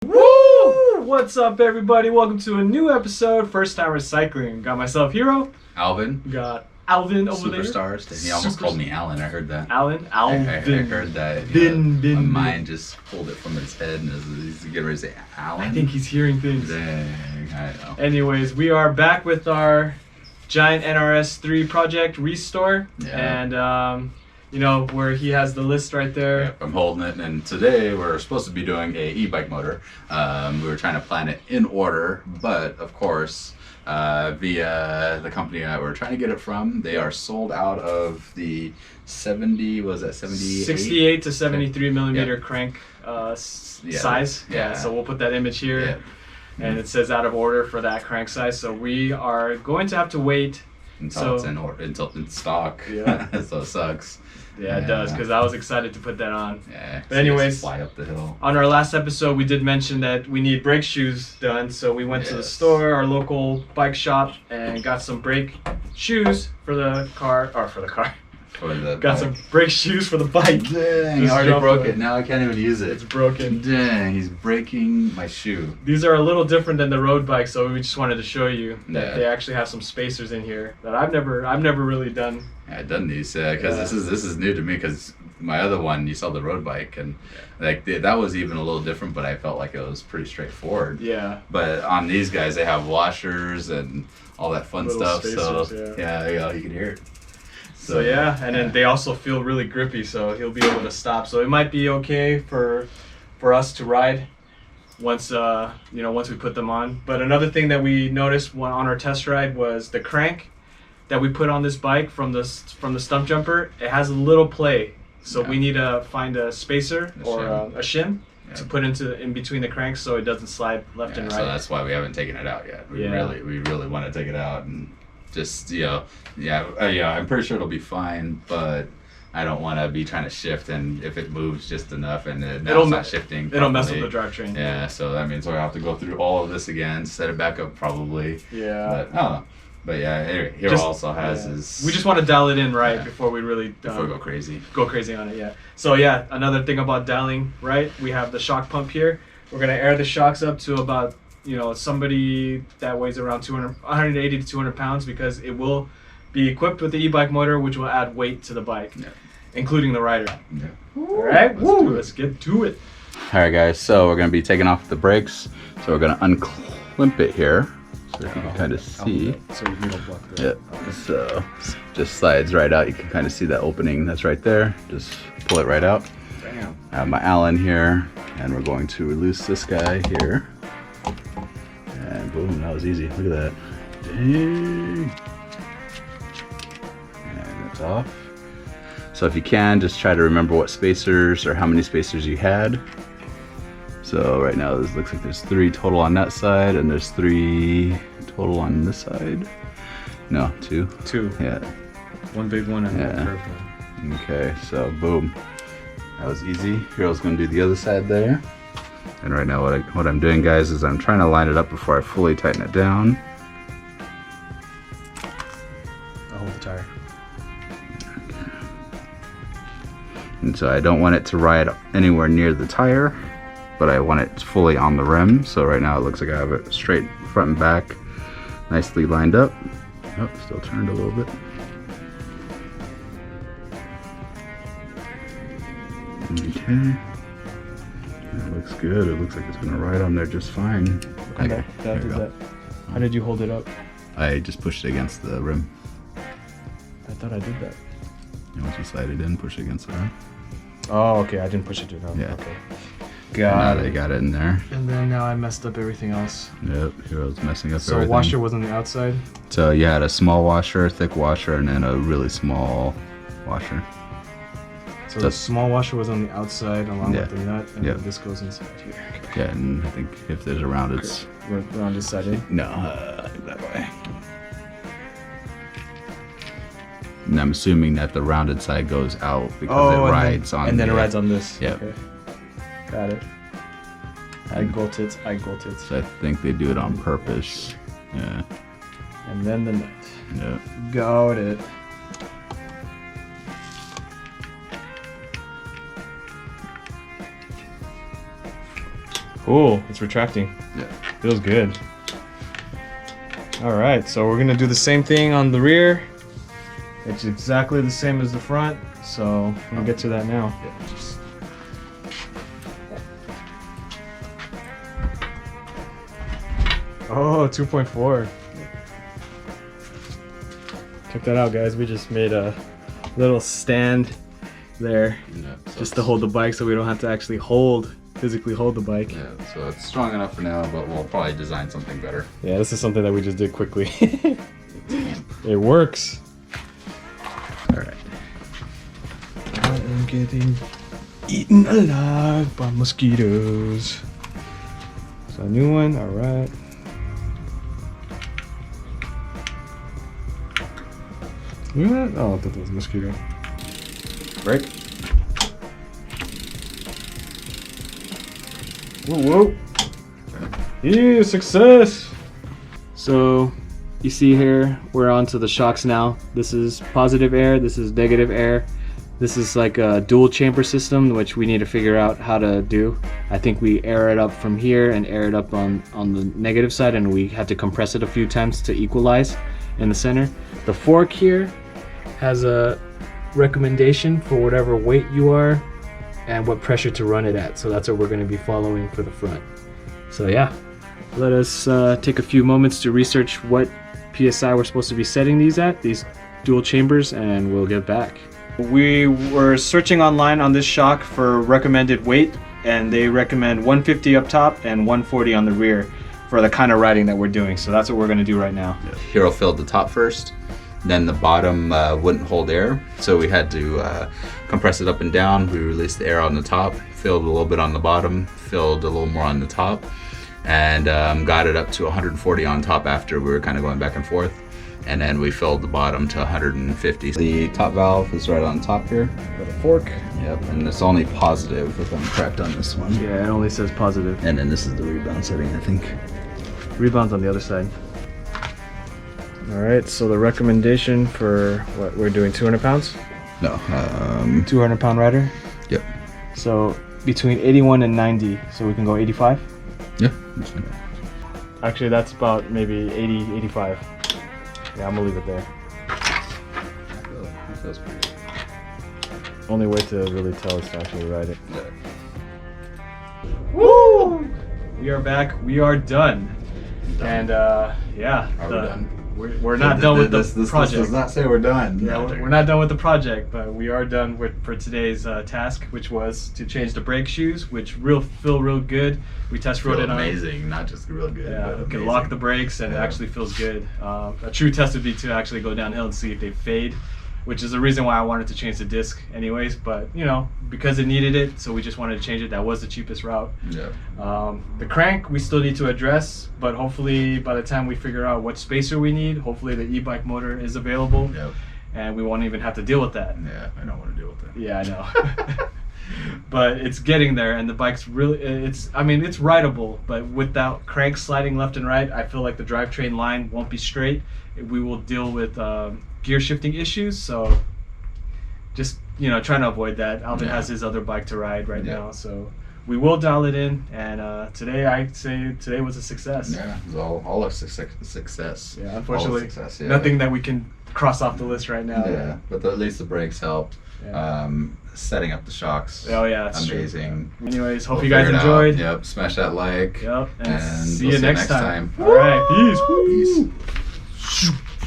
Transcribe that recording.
Woo! What's up, everybody? Welcome to a new episode, First Time Recycling. Got myself, Hero. Alvin. Got Alvin over there. Superstars. He almost called me Alan. I heard that. Alvin? I Alvin. heard that. My My mind just pulled it from his head and he's getting ready to say Alan. I think he's hearing things. Dang, I know. Anyways, we are back with our giant NRS3 project restore. Yeah. And, where he has the list right there. Yep, I'm holding it, and today we're supposed to be doing a e-bike motor. We were trying to plan it in order, but of course, via the company that we're trying to get it from, they are sold out of the 68 to 73 millimeter crank size. Yeah, so we'll put that image here. Yeah. And it says out of order for that crank size, so we are going to have to wait until it's in stock. Yeah. So it sucks. Yeah, it does, because I was excited to put that on. Yeah. But anyways, fly up the hill. On our last episode, we did mention that we need brake shoes done, so we went to the store, our local bike shop, and got some brake shoes for the car. Got some brake shoes for the bike. Dang, I already broke it. Now I can't even use it. It's broken. Dang, he's breaking my shoe. These are a little different than the road bike, so we just wanted to show you that they actually have some spacers in here that I've never really done. I've done these because this is new to me, because my other one, you saw the road bike, and that was even a little different, but I felt like it was pretty straightforward. Yeah. But on these guys, they have washers and all that fun little stuff. Spacers, so you can hear it. So yeah, and then they also feel really grippy, so he'll be able to stop. So it might be okay for us to ride once we put them on. But another thing that we noticed on our test ride was the crank that we put on this bike from the stump jumper. It has a little play, so we need to find a spacer or a shim to put in between the cranks so it doesn't slide left and right. So that's why we haven't taken it out yet. We really want to take it out and just I'm pretty sure it'll be fine, but I don't want to be trying to shift, and if it moves just enough and it's not shifting properly, it'll mess with the drivetrain. Yeah, so that means we'll have to go through all of this again, set it back up probably. Yeah. But I don't know. But yeah, anyway, here also has his. We just want to dial it in before we really before we go crazy. Go crazy on it, yeah. So yeah, another thing about dialing right, we have the shock pump here. We're gonna air the shocks up to about somebody that weighs around 180 to 200 pounds, because it will be equipped with the e-bike motor, which will add weight to the bike, including the rider. Yeah. All right, let's get to it. All right, guys. So we're gonna be taking off the brakes. So we're gonna unclimp it here, so you can kind of see. So you don't block that. Yep. So just slides right out. You can kind of see that opening that's right there. Just pull it right out. Bam. I have my Allen here, and we're going to release this guy here. And boom, that was easy. Look at that. Dang. And it's off. So if you can, just try to remember what spacers or how many spacers you had. So right now this looks like there's 3 total on that side, and there's 3 total on this side. No, 2. 2. Yeah. One big one and one curved one. Okay, so boom. That was easy. Hero's gonna do the other side there. And right now what I'm doing, guys, is I'm trying to line it up before I fully tighten it down. I'll hold the tire. Okay. And so I don't want it to ride anywhere near the tire, but I want it fully on the rim. So right now it looks like I have it straight front and back, nicely lined up. Oh, still turned a little bit. Okay. That looks good. It looks like it's gonna ride on there just fine. Okay, that did that. How did you hold it up? I just pushed it against the rim. I thought I did that. And once you slide it in, push it against the rim. Oh, okay. I didn't push it to it. Yeah. Okay. Got it in there. And then now I messed up everything else. Yep, Hero's messing up so everything. So washer was on the outside? So you had a small washer, thick washer, and then a really small washer. So the small washer was on the outside along with the nut, and then this goes inside here. Okay. Yeah, and I think if there's a rounded... Around this side, eh? No, that way. And I'm assuming that the rounded side goes out because it rides on... And then it rides on this. Yep. Okay. Got it. I got it. So I think they do it on purpose. Yeah. And then the nut. Yep. Got it. Cool, it's retracting. Yeah. Feels good. All right, so we're gonna do the same thing on the rear. It's exactly the same as the front, so we'll get to that now. Yeah, just... Oh, 2.4. Check that out, guys. We just made a little stand there, Yeah, so just to hold the bike so we don't have to actually physically hold the bike. Yeah, so it's strong enough for now, but we'll probably design something better. Yeah, this is something that we just did quickly. It works. All right. I am getting eaten alive by mosquitoes. So a new one, all right. Look at that. Oh, I thought that was a mosquito. Break. Whoa, whoa. Yeah, success. So you see here, we're onto the shocks now. This is positive air, this is negative air. This is like a dual chamber system, which we need to figure out how to do. I think we air it up from here and air it up on the negative side, and we had to compress it a few times to equalize in the center. The fork here has a recommendation for whatever weight you are and what pressure to run it at. So that's what we're going to be following for the front. So yeah, let us take a few moments to research what PSI we're supposed to be setting these at, these dual chambers, and we'll get back. We were searching online on this shock for recommended weight, and they recommend 150 up top and 140 on the rear for the kind of riding that we're doing. So that's what we're going to do right now. Hero filled the top first, then the bottom wouldn't hold air, so we had to compress it up and down. We released the air on the top, filled a little bit on the bottom, filled a little more on the top, and got it up to 140 on top after we were kind of going back and forth. And then we filled the bottom to 150. The top valve is right on top here. Got a fork. Yep, and it's only positive if I'm correct on this one. Yeah, it only says positive. And then this is the rebound setting, I think. Rebound's on the other side. All right, so the recommendation for what we're doing, 200 pounds? No, 200 pound rider? Yep. So between 81 and 90, so we can go 85? Yeah. Actually, that's about maybe 80, 85. Yeah, I'm gonna leave it there. That feels pretty good. Only way to really tell is to actually ride it. Yeah. Woo! We are back, we are done. And yeah. Are we done? We're not done with the project. This does not say we're done. Yeah, we're not done with the project, but we are done for today's task, which was to change the brake shoes, which feel real good. We test rode it on. Amazing, not just real good. Yeah, but we can amazing. lock the brakes and it actually feels good. A true test would be to actually go downhill and see if they fade, which is the reason why I wanted to change the disc anyways, but you know, because it needed it, so we just wanted to change it. That was the cheapest route. Yeah. The crank we still need to address, but hopefully by the time we figure out what spacer we need, hopefully the e-bike motor is available. Yep. And we won't even have to deal with that. Yeah, I don't want to deal with that. Yeah, I know. But it's getting there, and the bike's really, I mean, it's rideable, but without crank sliding left and right, I feel like the drivetrain line won't be straight. We will deal with gear shifting issues, so just, you know, trying to avoid that. Alvin has his other bike to ride right now, so we will dial it in, and today I'd say today was a success. Yeah, it was all a success. Yeah, unfortunately, success, nothing that we can cross off the list right now. Yeah, but at least the brakes helped. Yeah. Setting up the shocks. Oh yeah, that's amazing. True. Anyways, hope We'll you guys figure it enjoyed. Out. Yep, smash that like. Yep, and see we'll you next time. time. All right, peace. Peace.